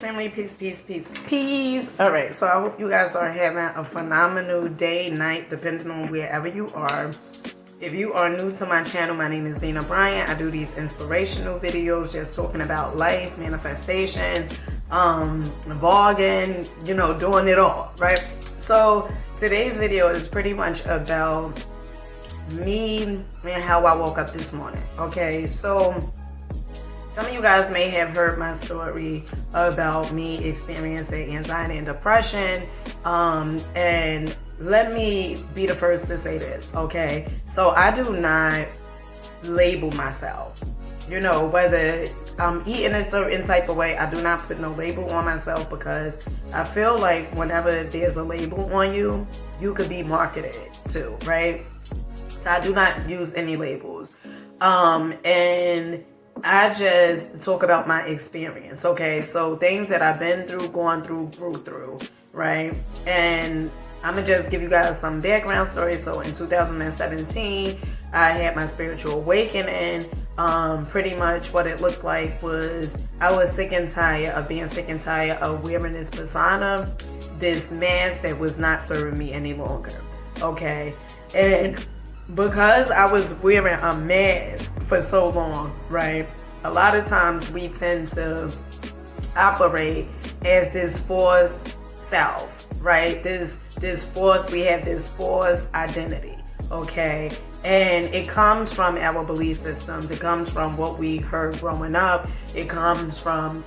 Family, peace. All right, so I hope you guys are having a phenomenal day, night, depending on wherever you are. If you are new to my channel, my name is Dina Bryant. I do these inspirational videos just talking about life, manifestation, vlogging, doing it all, right? So today's video is pretty much about me and how I woke up this morning, okay? So some of you guys may have heard my story about me experiencing anxiety and depression. And let me be the first to say this, okay? So I do not label myself. Whether I'm eating a certain type of way, I do not put no label on myself because I feel like whenever there's a label on you, you could be marketed to, right? So I do not use any labels. And I just talk about my experience, okay? So things that I've been through, gone through, grew through, right? And I'm gonna just give you guys some background story. So in 2017, I had my spiritual awakening. Pretty much what it looked like was I was sick and tired of being sick and tired of wearing this persona, this mask that was not serving me any longer, okay? And because I was wearing a mask for so long, right? A lot of times we tend to operate as this false self, right? This force, we have this false identity, okay? And it comes from our belief systems. It comes from what we heard growing up. It comes from,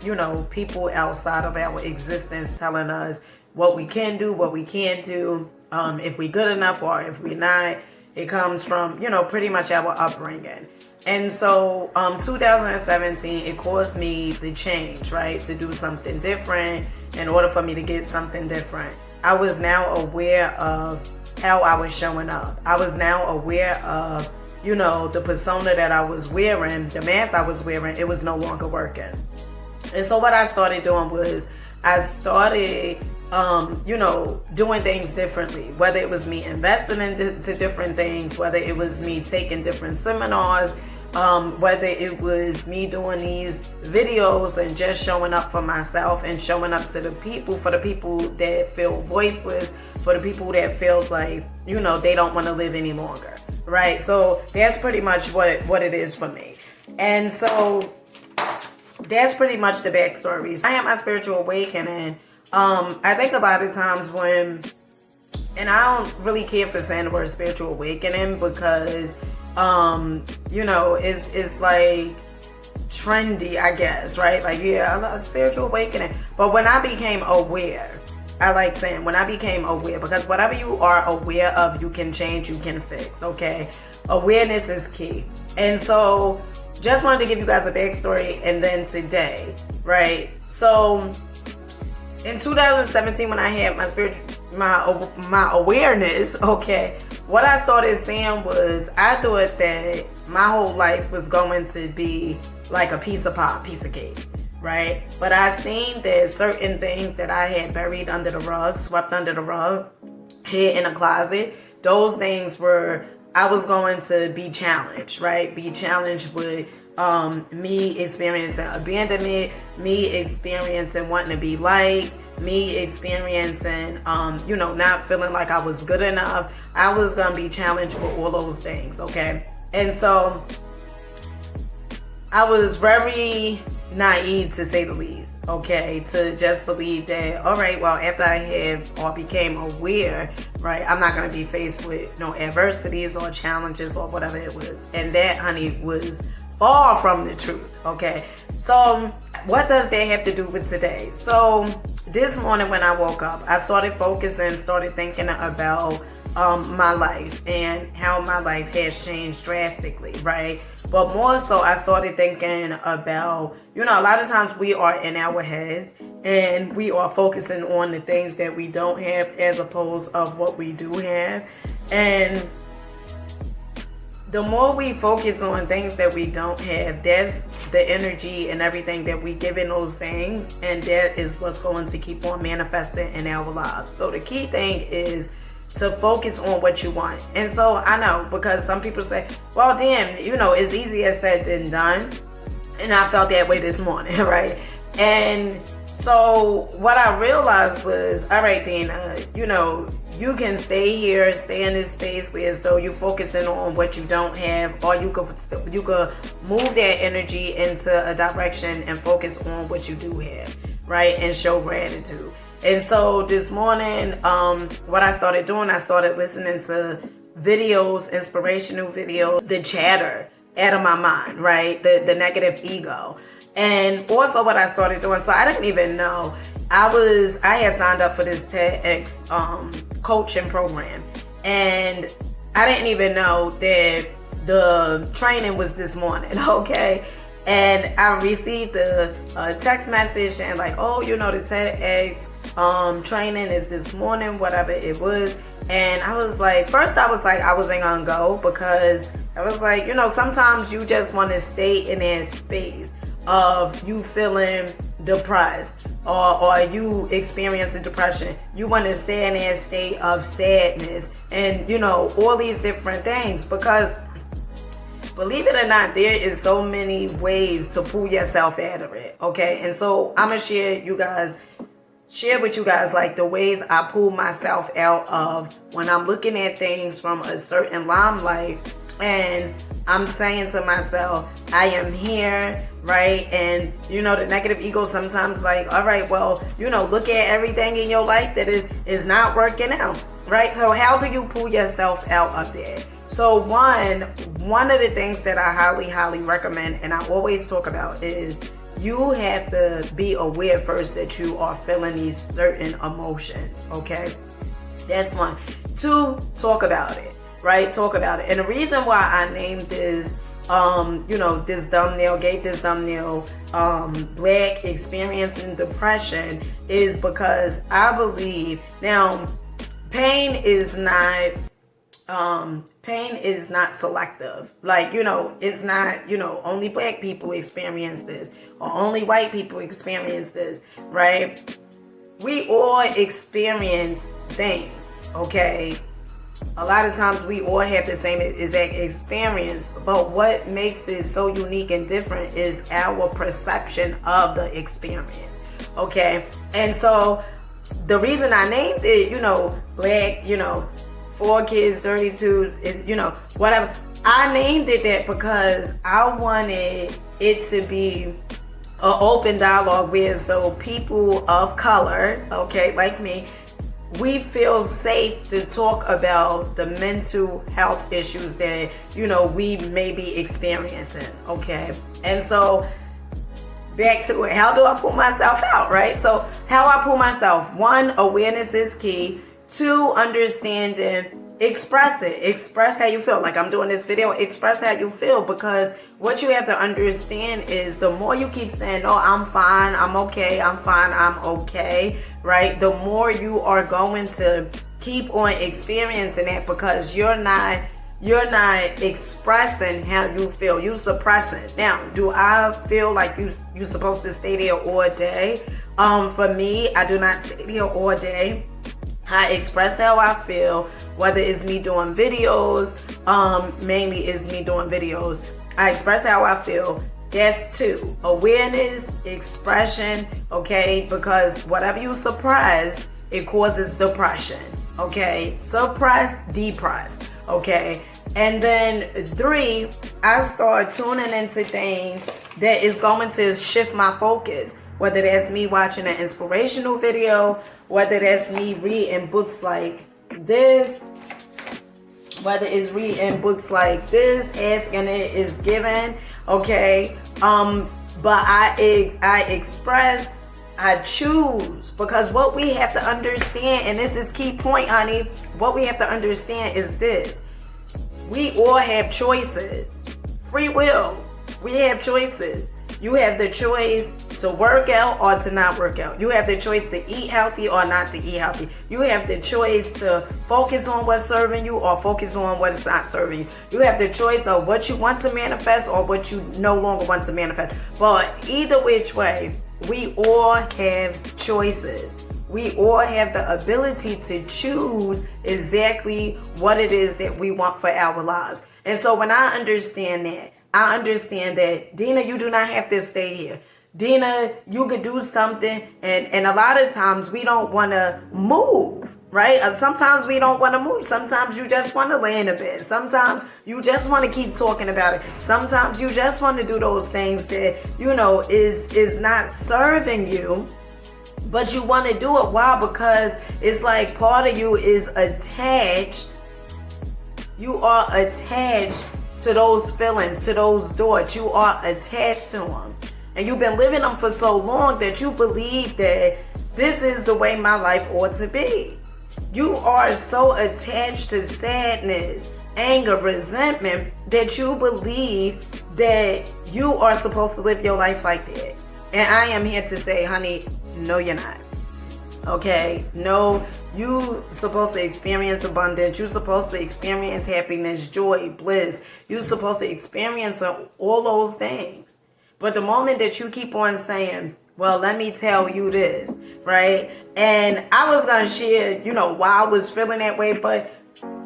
people outside of our existence telling us what we can do, what we can't do, if we're good enough or if we're not. It comes from, pretty much our upbringing. And so 2017, it caused me to change, right? To do something different in order for me to get something different. I was now aware of how I was showing up. I was now aware of, the persona that I was wearing, the mask I was wearing, it was no longer working. And so what I started doing was I started doing things differently, whether it was me investing into different things, whether it was me taking different seminars, whether it was me doing these videos and just showing up for myself and showing up to the people, for the people that feel voiceless, for the people that feel like, they don't want to live any longer, right? So that's pretty much what it is for me. And so that's pretty much the backstory. I had my spiritual awakening. I think a lot of times and I don't really care for saying the word spiritual awakening because, it's like trendy, I guess, right? Like, yeah, I love spiritual awakening. But when I became aware, I like saying when I became aware, because whatever you are aware of, you can change, you can fix, okay? Awareness is key. And so just wanted to give you guys a backstory and then today, right? So in 2017, when I had my awareness, okay, what I started saying was I thought that my whole life was going to be like a piece of pie, piece of cake, right? But I seen that certain things that I had buried under the rug, swept under the rug, hid in a closet, those things I was going to be challenged, right? Be challenged with me experiencing abandonment, me experiencing wanting to be liked, me experiencing, not feeling like I was good enough. I was going to be challenged with all those things, okay? And so I was very naive, to say the least, okay? To just believe that, all right, well, after I have or became aware, right, I'm not going to be faced with no adversities or challenges or whatever it was. And that, honey, was far from the truth, okay? So what does that have to do with today? So this morning when I woke up, I started focusing, started thinking about my life and how my life has changed drastically, right? But more so, I started thinking about, a lot of times we are in our heads and we are focusing on the things that we don't have as opposed of what we do have. And the more we focus on things that we don't have, that's the energy and everything that we give in those things, and that is what's going to keep on manifesting in our lives. So the key thing is to focus on what you want. And so I know, because some people say, well, damn, it's easier said than done. And I felt that way this morning, right? And So what I realized was, all right, Dina, you can stay here, stay in this space where as though you're focusing on what you don't have, or you could move that energy into a direction and focus on what you do have, right? And show gratitude. And so this morning, what I started doing, I started listening to videos, inspirational videos, the chatter out of my mind, right? The negative ego. And also what I started doing, so I didn't even know, I had signed up for this TEDx coaching program, and I didn't even know that the training was this morning, okay? And I received a text message and like, oh, the TEDx training is this morning, whatever it was. And I was like, first I was like, I wasn't gonna go, because I was like, sometimes you just want to stay in that space of you feeling depressed or you experiencing depression. You want to stay in that state of sadness and all these different things, because believe it or not, there is so many ways to pull yourself out of it, okay? And so I'm gonna share with you guys like the ways I pull myself out of when I'm looking at things from a certain limelight, and I'm saying to myself, I am here, right? And the negative ego sometimes like, all right, well, look at everything in your life that is not working out, right? So how do you pull yourself out of that? So one of the things that I highly, highly recommend, and I always talk about, is you have to be aware first that you are feeling these certain emotions, okay? That's one. Two, talk about it, right? Talk about it. And the reason why I named this, this thumbnail, gave this thumbnail, Black Experiencing Depression, is because I believe, now, pain is not selective. Like, it's not, only Black people experience this, or only white people experience this, right? We all experience things, okay? A lot of times we all have the same exact experience, but what makes it so unique and different is our perception of the experience, okay? And so the reason I named it, Black, 4 kids, 32, is, whatever. I named it that because I wanted it to be an open dialogue with those people of color, okay, like me, we feel safe to talk about the mental health issues that, we may be experiencing, okay? And so back to it, how do I pull myself out, right? So how I pull myself, 1, awareness is key. 2, understanding. Express how you feel. Like I'm doing this video, express how you feel, because what you have to understand is the more you keep saying, oh, I'm fine, I'm okay, I'm fine, I'm okay, right? The more you are going to keep on experiencing that, because you're not expressing how you feel. You suppressing. Now, do I feel like you supposed to stay there all day? For me, I do not stay there all day. I express how I feel, whether it's me doing videos, mainly it's me doing videos. I express how I feel. That's 2. Awareness, expression, okay? Because whatever you suppress, it causes depression, okay? Suppress, depress, okay? And then 3, I start tuning into things that is going to shift my focus. Whether that's me watching an inspirational video, whether that's me reading books like this, whether it's reading books like this, Asking It Is Given, okay? But I express, I choose, because what we have to understand, and this is key point, honey, what we have to understand is this. We all have choices. Free will. We have choices. You have the choice to work out or to not work out. You have the choice to eat healthy or not to eat healthy. You have the choice to focus on what's serving you or focus on what is not serving you. You have the choice of what you want to manifest or what you no longer want to manifest. But either which way, we all have choices. We all have the ability to choose exactly what it is that we want for our lives. And so when I understand that, Dina, you do not have to stay here. Dina, you could do something, and a lot of times we don't want to move, right? Sometimes we don't want to move. Sometimes you just want to lay in a bed. Sometimes you just want to keep talking about it. Sometimes you just want to do those things that, you know, is not serving you. But you want to do it. Why? Because it's like part of you is attached. You are attached to those feelings, to those thoughts. You are attached to them. And you've been living them for so long that you believe that this is the way my life ought to be. You are so attached to sadness, anger, resentment that you believe that you are supposed to live your life like that. And I am here to say, honey, no, you're not. Okay? No, you supposed to experience abundance. You're supposed to experience happiness, joy, bliss. You're supposed to experience all those things. But the moment that you keep on saying, well, let me tell you this, right? And I was going to share, you know, why I was feeling that way, but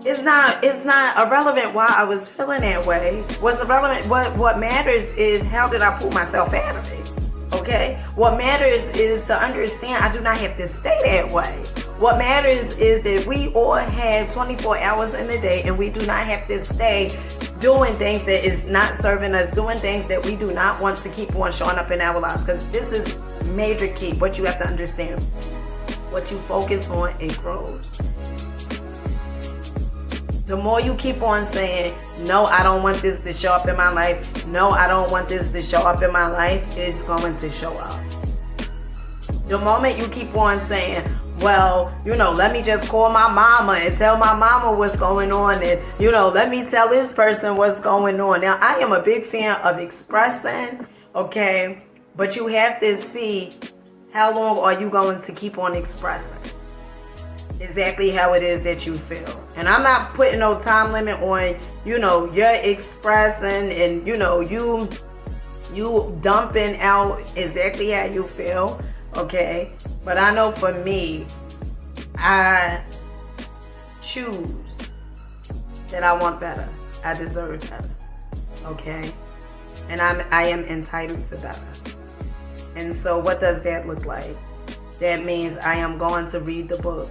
it's not irrelevant why I was feeling that way. What's irrelevant, what matters is how did I pull myself out of it? Okay? What matters is to understand I do not have to stay that way. What matters is that we all have 24 hours in a day and we do not have to stay doing things that is not serving us, doing things that we do not want to keep on showing up in our lives. Because this is major key. What you have to understand. What you focus on, it grows. The more you keep on saying, no, I don't want this to show up in my life. No, I don't want this to show up in my life. It's going to show up. The moment you keep on saying, well, you know, let me just call my mama and tell my mama what's going on. And, you know, let me tell this person what's going on. Now, I am a big fan of expressing, okay? But you have to see how long are you going to keep on expressing exactly how it is that you feel. And I'm not putting no time limit on, you know, you're expressing and, you know, you dumping out exactly how you feel, okay? But I know for me, I choose that I want better. I deserve better, okay? And I am entitled to better. And so what does that look like? That means I am going to read the book.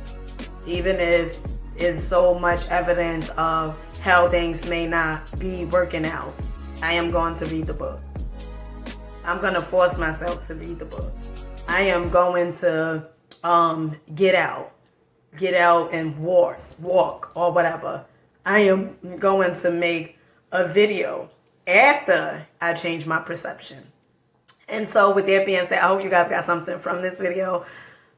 Even if it's so much evidence of how things may not be working out, I am going to read the book. I'm going to force myself to read the book. I am going to get out and walk or whatever. I am going to make a video after I change my perception. And so with that being said, I hope you guys got something from this video.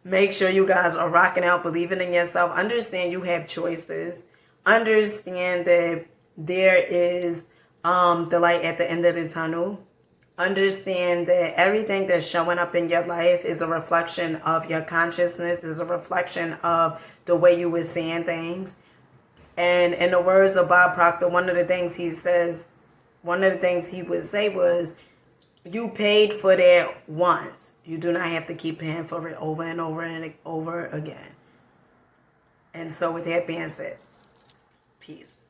Make sure you guys are rocking out, believing in yourself. Understand you have choices. Understand that there is the light at the end of the tunnel. Understand that everything that's showing up in your life is a reflection of your consciousness, is a reflection of the way you were seeing things. And in the words of Bob Proctor, one of the things he would say was, you paid for that once. You do not have to keep paying for it over and over and over again. And so with that being said, peace.